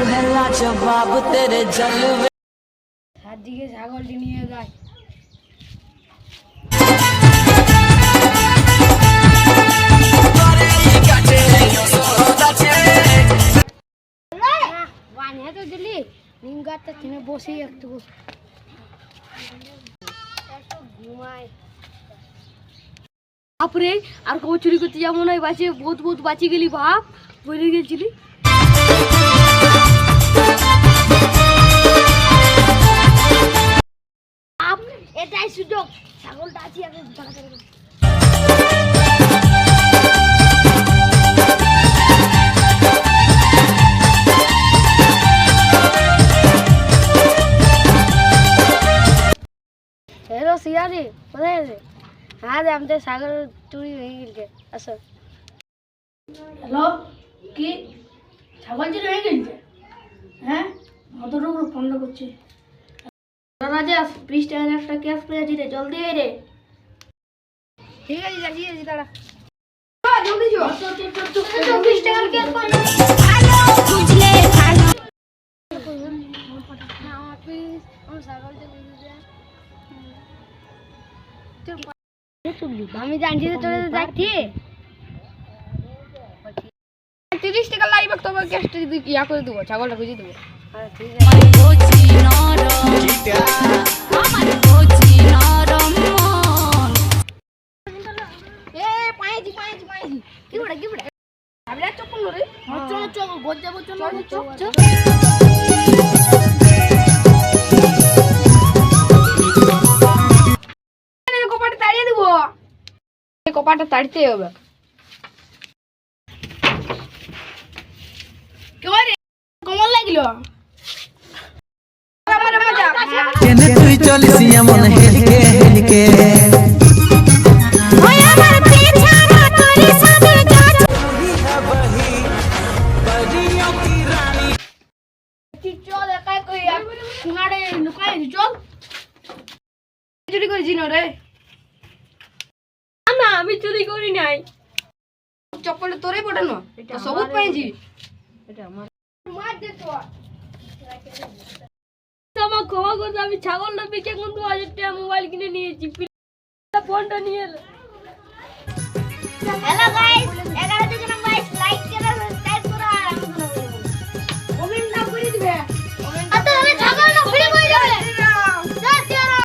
पहला जवाब तेरे जलवे সাদিকে ছাগলটি নিয়ে যায়। বানিয়ে তো দিলি নিম গাছটা কিনে বসেই একটু ঘুমায়। বাপরে আর কবে চুরি করতে যাবো না, বাঁচে বহুত বহুত বাঁচি গেলি বাপ, বলে গেছিলি। এটাই সুযোগ, ছাগলটা আছি আমি তাড়াতাড়ি। हेलो सिया जी কোথায় আছে? হ্যাঁ রে আমাদের ছাগল চুরি হয়ে গেছে, আসো। হ্যালো, কি ছাগল চুরি হয়ে গেছে? হ্যাঁ মতটুকু ফোন করছি। রাজা 20 টাকার একটা ক্যাশ পেয়েছি রে, জলদি আয় রে। ঠিক আছে যাচ্ছি দাঁড়া, জলদি যো। 20 টাকার ক্যাশ পাই ভালো বুঝলে ভালো না আমার প্লিজ আমার ছাগলটা দিয়ে দে। আমি জানছি তো তোরা যাচ্ছি 30 টাকা লাগবে, তোমার ক্যাশটা যদি ইয়া করে দেবো, ছাগলটা খুঁজে দেবো। ঠিক আছে কপাটা তাড়িতে হবে। কমল লাগলো তুই চলিস এমন হেলকে হেলকে চল একাই কই সোনারে লুকাই চল। চুরি করেছি না রে? না আমি চুরি করি নাই, চপ্পলটা তোরে পড়ানো সবুজ পাইছি। এটা আমার মার দে তো আমার ক্ষমা করতে, আমি ছাগলটা বিকে কোন 2000 টাকা মোবাইল কিনে নিয়েছি, ফোনটা নিয়ে এলো। Hello guys